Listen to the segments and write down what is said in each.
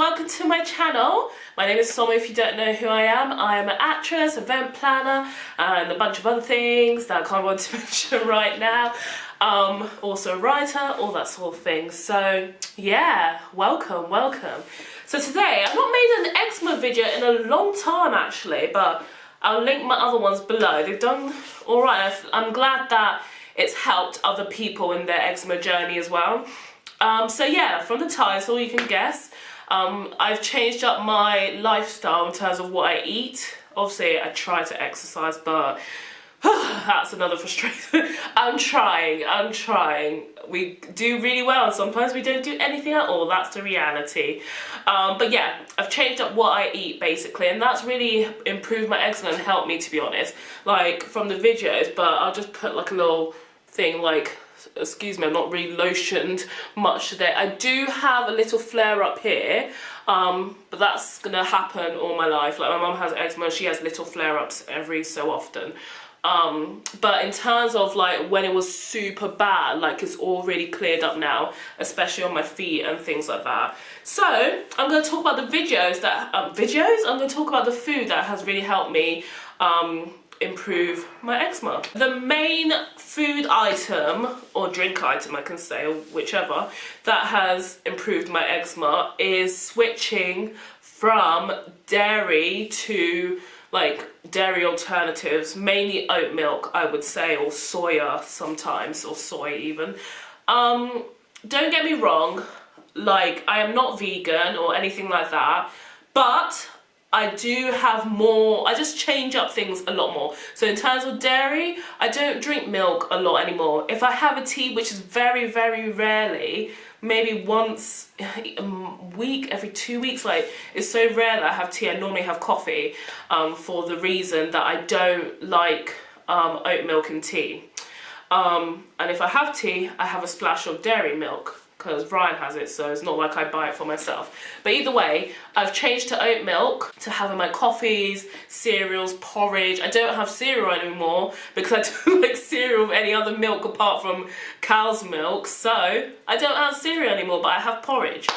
welcome to my channel. My name is Somo if you don't know who I am. I am an actress, event planner, and a bunch of other things that I can't want to mention right now. Also a writer, all that sort of thing. So yeah, welcome. So today, I've not made an eczema video in a long time actually, but I'll link my other ones below. They've done alright. I'm glad that it's helped other people in their eczema journey as well. So yeah, from the title you can guess, I've changed up my lifestyle in terms of what I eat. Obviously I try to exercise, but that's another frustration. I'm trying. We do really well and sometimes we don't do anything at all. That's the reality. But yeah, I've changed up what I eat basically, and that's really improved my eczema and helped me, to be honest. Like from the videos, but I'll just put like a little thing like, excuse me, I'm not really lotioned much today. I do have a little flare up here, but that's gonna happen all my life. Like my mum has eczema, she has little flare ups every so often. But in terms of like when it was super bad, like it's all really cleared up now, especially on my feet and things like that. So I'm going to talk about the videos that, I'm going to talk about the food that has really helped me improve my eczema. The main food item or drink item I can say, or whichever, that has improved my eczema is switching from dairy to like dairy alternatives, mainly oat milk I would say, or soya sometimes, or soy even. Don't get me wrong, like I am not vegan or anything like that, but I do have more, I just change up things a lot more. So in terms of dairy, I don't drink milk a lot anymore. If I have a tea, which is very, very rarely, maybe once a week, every 2 weeks, like it's so rare that I have tea. I normally have coffee for the reason that I don't like oat milk in tea. And if I have tea, I have a splash of dairy milk, because Ryan has it, so it's not like I buy it for myself. But either way, I've changed to oat milk to have in my coffees, cereals, porridge. I don't have cereal anymore because I don't like cereal with any other milk apart from cow's milk. So I don't have cereal anymore, but I have porridge,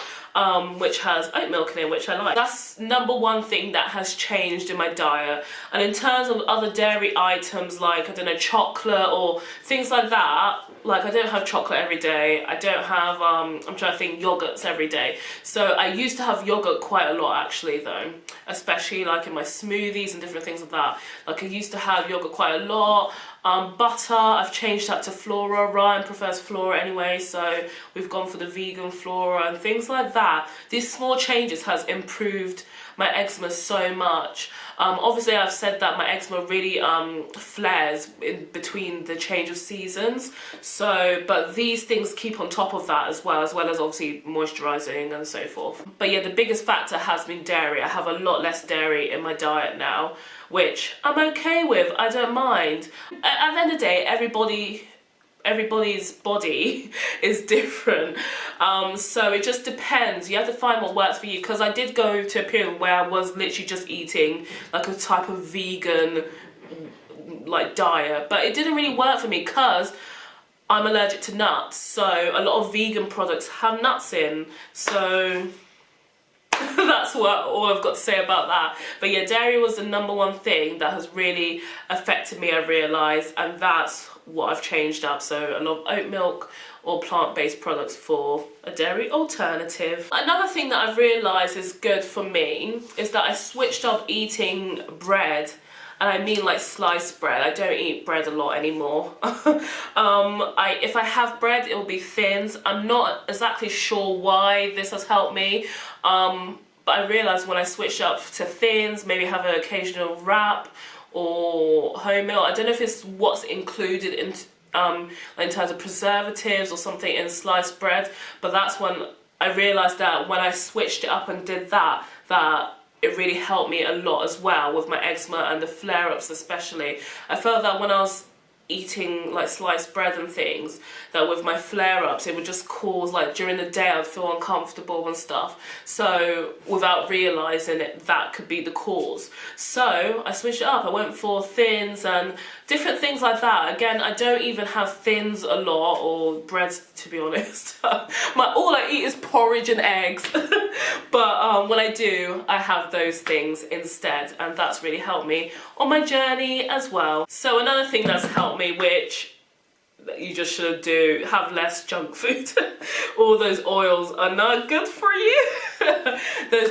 which has oat milk in it, which I like. That's number one thing that has changed in my diet. And in terms of other dairy items like, I don't know, chocolate or things like that, like I don't have chocolate every day. I don't have, I'm trying to think, yogurts every day. So I used to have yogurt quite a lot actually though, especially like in my smoothies and different things like that. Like I used to have yogurt quite a lot. Butter, I've changed that to Flora. Ryan prefers Flora anyway, so we've gone for the vegan Flora and things like that. These small changes has improved my eczema so much. Obviously I've said that my eczema really flares in between the change of seasons, so but these things keep on top of that as well as obviously moisturising and so forth. But yeah, the biggest factor has been dairy. I have a lot less dairy in my diet now, which I'm okay with. I don't mind. At the end of the day, everybody's body is different, so it just depends. You have to find what works for you, because I did go to a period where I was literally just eating like a type of vegan like diet, but it didn't really work for me because I'm allergic to nuts, so a lot of vegan products have nuts in, so that's all I've got to say about that. But yeah, dairy was the number one thing that has really affected me, I realised, and that's what I've changed up. So a lot of oat milk or plant-based products for a dairy alternative. Another thing that I've realised is good for me is that I switched up eating bread. And I mean like sliced bread. I don't eat bread a lot anymore. If I have bread, it will be thins. I'm not exactly sure why this has helped me. But I realised when I switched up to thins, maybe have an occasional wrap or whole meal. I don't know if it's what's included in terms of preservatives or something in sliced bread. But that's when I realised that when I switched it up and did that it really helped me a lot as well with my eczema and the flare-ups especially. I felt that when I was eating like sliced bread and things, that with my flare-ups it would just cause, like during the day I'd feel uncomfortable and stuff, so without realising it, that could be the cause. So I switched it up. I went for thins and different things like that. Again, I don't even have thins a lot, or breads, to be honest. All I eat is porridge and eggs. But when I do, I have those things instead, and that's really helped me on my journey as well. So another thing that's helped me, which you just should do, have less junk food. All those oils are not good for you.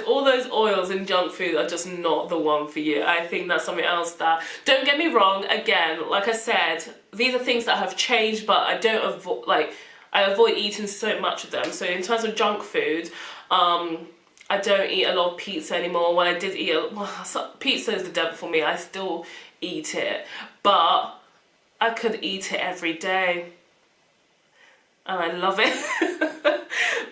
All those oils in junk food are just not the one for you. I think that's something else that, don't get me wrong, again, like I said, these are things that have changed, but I don't avoid, like, I avoid eating so much of them. So in terms of junk food, I don't eat a lot of pizza anymore. When I did eat, pizza is the devil for me. I still eat it, but I could eat it every day, and I love it.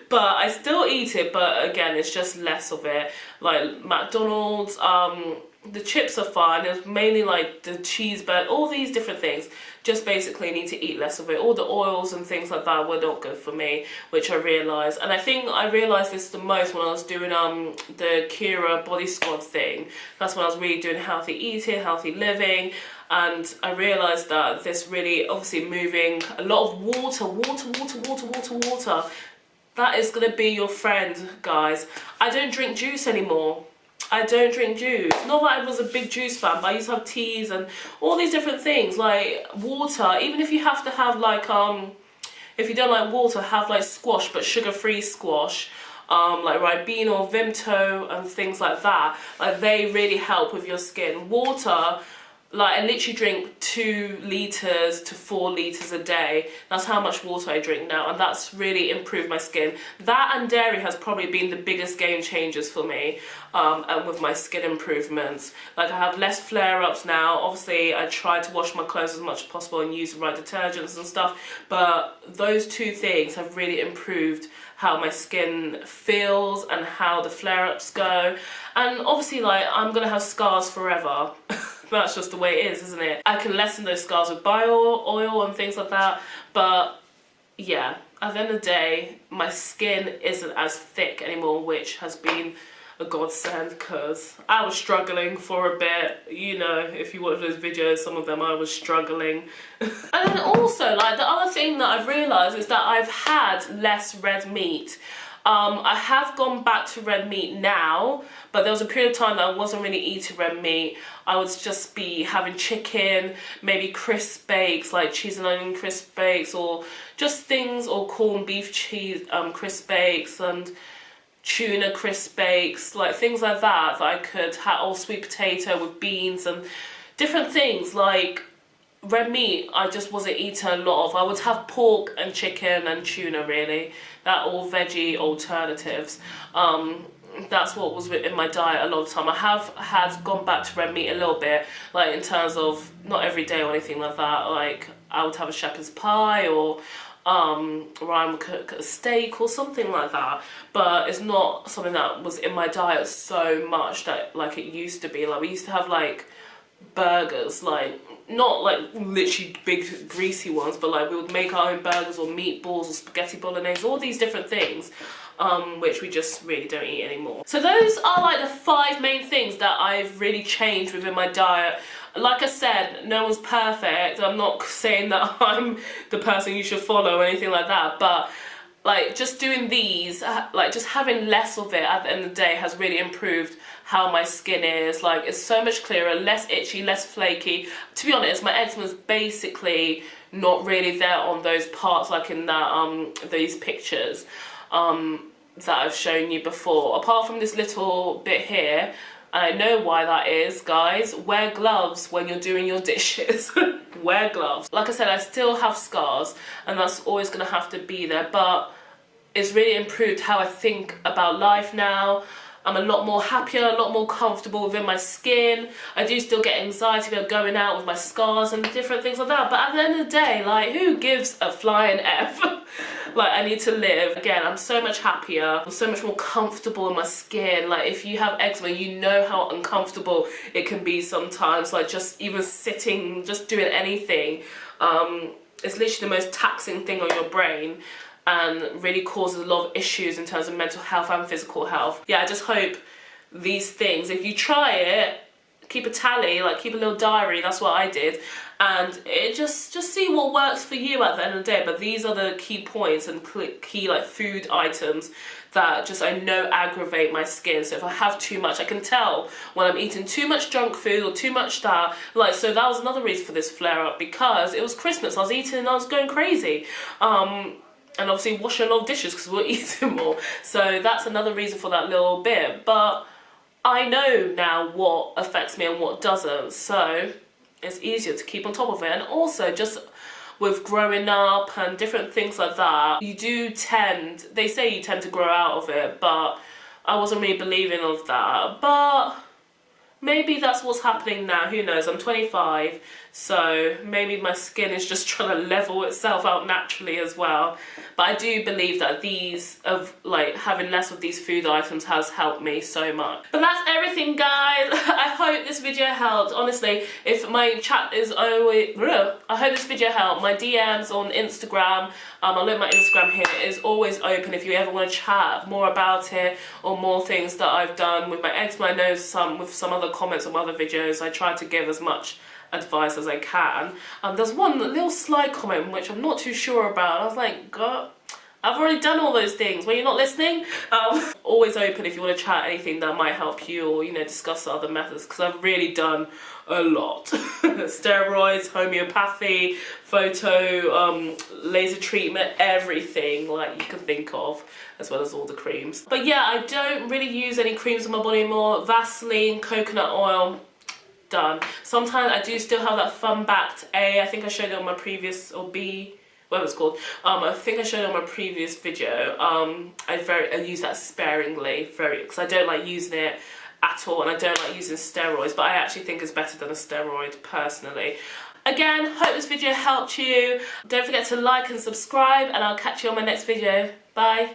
But I still eat it, but again, it's just less of it. Like McDonald's, the chips are fine. It's mainly like the cheeseburger, all these different things. Just basically need to eat less of it. All the oils and things like that were not good for me, which I realised. And I think I realised this the most when I was doing the Kira Body Squad thing. That's when I was really doing healthy eating, healthy living. And I realised that this really, obviously moving, a lot of water, that is going to be your friend, guys. I don't drink juice anymore. I don't drink juice. Not that I was a big juice fan, but I used to have teas and all these different things, like water. Even if you have to have like, if you don't like water, have like squash, but sugar-free squash. Like Ribena or Vimto and things like that. Like, they really help with your skin. Water, like, I literally drink 2 litres to 4 litres a day. That's how much water I drink now, and that's really improved my skin. That and dairy has probably been the biggest game changers for me, and with my skin improvements. Like, I have less flare-ups now. Obviously, I try to wash my clothes as much as possible and use the right detergents and stuff, but those 2 things have really improved how my skin feels and how the flare-ups go. And obviously, like, I'm gonna have scars forever. That's just the way it is, isn't it? I can lessen those scars with bio oil and things like that, but yeah, at the end of the day, my skin isn't as thick anymore, which has been a godsend, because I was struggling for a bit. You know, if you watch those videos, some of them I was struggling. And then also, like, the other thing that I've realised is that I've had less red meat. I have gone back to red meat now, but there was a period of time that I wasn't really eating red meat. I would just be having chicken, maybe crisp bakes, like cheese and onion crisp bakes, or just things, or corned beef cheese crisp bakes, and tuna crisp bakes, like things like that I could have, or sweet potato with beans and different things. Like, red meat, I just wasn't eating a lot of. I would have pork and chicken and tuna, really. That all veggie alternatives. That's what was in my diet a lot of the time. I have gone back to red meat a little bit, like in terms of not every day or anything like that. Like, I would have a shepherd's pie, or I would cook a steak or something like that. But it's not something that was in my diet so much that like it used to be. Like, we used to have like burgers, like, not like literally big greasy ones, but like we would make our own burgers, or meatballs, or spaghetti bolognese, all these different things, which we just really don't eat anymore. So those are like the 5 main things that I've really changed within my diet. Like I said, no one's perfect. I'm not saying that I'm the person you should follow or anything like that, but like, just doing these, like just having less of it at the end of the day has really improved how my skin is. Like, it's so much clearer, less itchy, less flaky. To be honest, my eczema's basically not really there on those parts, like in that these pictures that I've shown you before. Apart from this little bit here, and I know why that is, guys. Wear gloves when you're doing your dishes. Wear gloves. Like I said, I still have scars, and that's always gonna have to be there, but it's really improved how I think about life now. I'm a lot more happier, a lot more comfortable within my skin. I do still get anxiety about going out with my scars and different things like that, but at the end of the day, like, who gives a flying F? Like, I need to live. Again, I'm so much happier. I'm so much more comfortable in my skin. Like, if you have eczema, you know how uncomfortable it can be sometimes. Like, just even sitting, just doing anything. It's literally the most taxing thing on your brain and really causes a lot of issues in terms of mental health and physical health. Yeah, I just hope these things, if you try it, keep a tally, like keep a little diary, that's what I did, and it just see what works for you at the end of the day. But these are the key points and key like food items that just I know aggravate my skin. So if I have too much, I can tell when I'm eating too much junk food or too much that. Like, so that was another reason for this flare up, because it was Christmas, I was eating and I was going crazy. And obviously washing a lot of dishes because we're eating more. So that's another reason for that little bit. But I know now what affects me and what doesn't, so it's easier to keep on top of it. And also just with growing up and different things like that, you do tend, they say you tend to grow out of it, but I wasn't really believing of that. But maybe that's what's happening now, who knows, I'm 25, so maybe my skin is just trying to level itself out naturally as well. But I do believe that these, of like having less of these food items has helped me so much. But that's everything, guys. I hope this video helped. Honestly, if my chat is always, I hope this video helped. My DMs on Instagram, I'll link my Instagram here, is always open if you ever want to chat more about it or more things that I've done with my eczema. I know with some other comments on other videos, I try to give as much advice as I can. There's one little sly comment which I'm not too sure about. I was like, God, I've already done all those things. Were you not listening? Always open if you want to chat anything that might help you, or, you know, discuss other methods, because I've really done a lot. Steroids, homeopathy, photo, laser treatment, everything like you can think of, as well as all the creams. But yeah, I don't really use any creams on my body anymore. Vaseline, coconut oil, done. Sometimes I do still have that fun-backed A. I think I showed it on my previous, or B, whatever it's called. I think I showed it on my previous video. I use that sparingly, because I don't like using it at all, and I don't like using steroids, but I actually think it's better than a steroid personally. Again, hope this video helped you. Don't forget to like and subscribe, and I'll catch you on my next video. Bye.